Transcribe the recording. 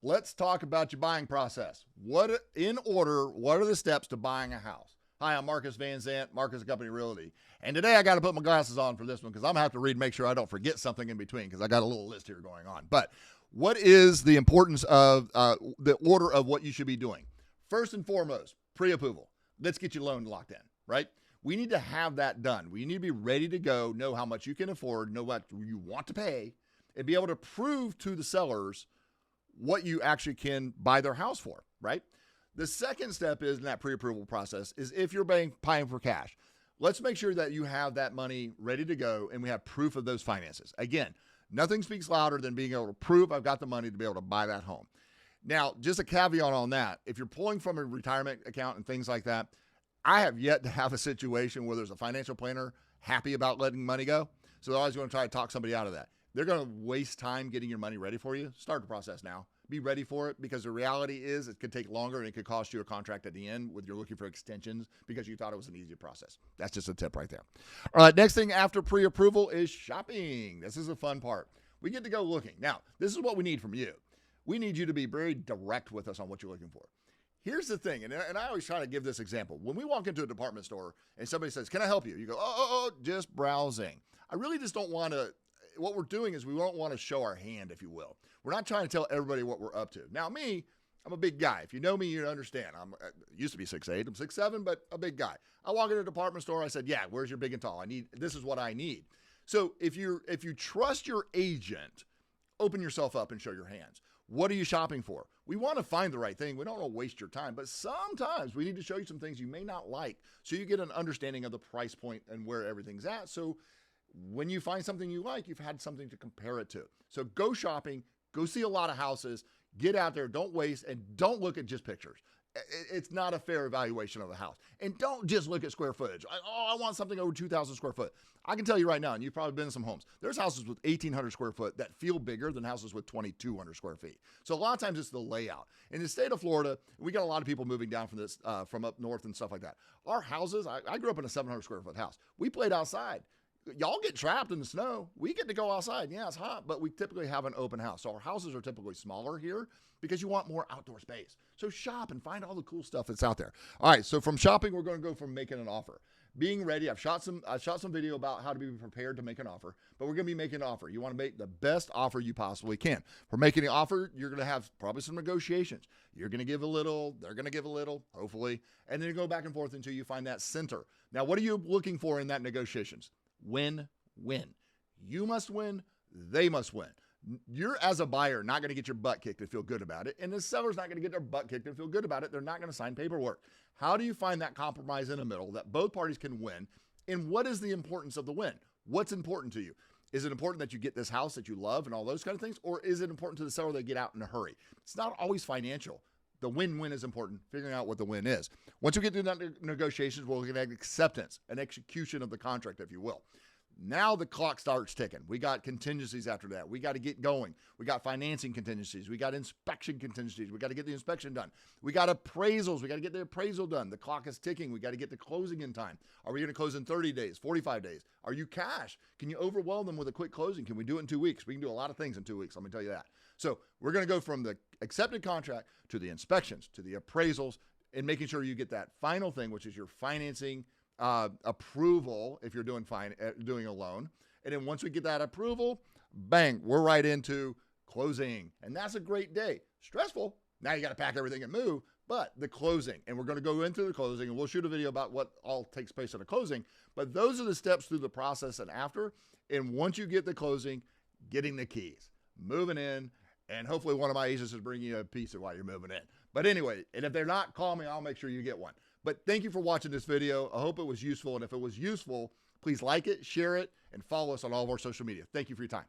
let's talk about your buying process. What are the steps to buying a house? Hi, I'm Marcus Van Zant, Marcus Company Realty. And today I got to put my glasses on for this one because I'm going to have to read and make sure I don't forget something in between because I got a little list here going on. But what is the importance of the order of what you should be doing? First and foremost, pre-approval. Let's get your loan locked in, right? We need to have that done. We need to be ready to go, know how much you can afford, know what you want to pay, and be able to prove to the sellers what you actually can buy their house for, right? The second step is in that pre-approval process is if you're paying for cash, let's make sure that you have that money ready to go and we have proof of those finances. Again, nothing speaks louder than being able to prove I've got the money to be able to buy that home. Now, just a caveat on that, if you're pulling from a retirement account and things like that, I have yet to have a situation where there's a financial planner happy about letting money go. So they're always going to try to talk somebody out of that. They're going to waste time getting your money ready for you. Start the process now. Be ready for it because the reality is it could take longer and it could cost you a contract at the end when you're looking for extensions because you thought it was an easy process. That's just a tip right there. All right, next thing after pre-approval is shopping. This is the fun part. We get to go looking. Now, this is what we need from you. We need you to be very direct with us on what you're looking for. Here's the thing, and I always try to give this example. When we walk into a department store and somebody says, "Can I help you?" You go, "Oh, just browsing." I really just don't want to. What we're doing is we don't want to show our hand, if you will. We're not trying to tell everybody what we're up to. Now, me, I'm a big guy. If you know me, you understand. I used to be 6'8", I'm 6'7", but a big guy. I walk into a department store. I said, "Yeah, where's your big and tall? This is what I need." So if you trust your agent, open yourself up and show your hands. What are you shopping for? We want to find the right thing. We don't want to waste your time, but sometimes we need to show you some things you may not like so you get an understanding of the price point and where everything's at. So when you find something you like, you've had something to compare it to. So go shopping, go see a lot of houses, get out there, don't waste, and don't look at just pictures. It's not a fair evaluation of the house. And don't just look at square footage. I want something over 2,000 square foot. I can tell you right now, and you've probably been in some homes, there's houses with 1,800 square foot that feel bigger than houses with 2,200 square feet. So a lot of times it's the layout. In the state of Florida, we got a lot of people moving down from up north and stuff like that. Our houses, I grew up in a 700 square foot house. We played outside. Y'all get trapped in the snow. We get to go outside. Yeah, it's hot, but we typically have an open house. So our houses are typically smaller here because you want more outdoor space. So shop and find all the cool stuff that's out there. All right, so from shopping, we're going to go from making an offer. Being ready, I've shot some video about how to be prepared to make an offer, but we're going to be making an offer. You want to make the best offer you possibly can. For making an offer, you're going to have probably some negotiations. You're going to give a little, they're going to give a little, hopefully, and then you go back and forth until you find that center. Now, what are you looking for in that negotiations? Win-win. You must win. They must win. You're, as a buyer, not going to get your butt kicked and feel good about it. And the seller's not going to get their butt kicked and feel good about it. They're not going to sign paperwork. How do you find that compromise in the middle that both parties can win? And what is the importance of the win? What's important to you? Is it important that you get this house that you love and all those kind of things? Or is it important to the seller that get out in a hurry? It's not always financial. The win-win is important, figuring out what the win is. Once we get through that negotiations, we'll look at acceptance and execution of the contract, if you will. Now the clock starts ticking. We got contingencies after that. We got to get going. We got financing contingencies. We got inspection contingencies. We got to get the inspection done. We got appraisals. We got to get the appraisal done. The clock is ticking. We got to get the closing in time. Are we going to close in 30 days, 45 days? Are you cash? Can you overwhelm them with a quick closing? Can we do it in 2 weeks? We can do a lot of things in 2 weeks. Let me tell you that. So we're going to go from the accepted contract to the inspections, to the appraisals, and making sure you get that final thing, which is your financing approval if you're doing a loan. And then once we get that approval, bang, we're right into closing. And that's a great day. Stressful. Now you got to pack everything and move, but the closing. And we're going to go into the closing and we'll shoot a video about what all takes place at a closing. But those are the steps through the process and after. And once you get the closing, getting the keys, moving in, and hopefully one of my agents is bringing you a pizza while you're moving in. But anyway, and if they're not, call me. I'll make sure you get one. But thank you for watching this video. I hope it was useful. And if it was useful, please like it, share it, and follow us on all of our social media. Thank you for your time.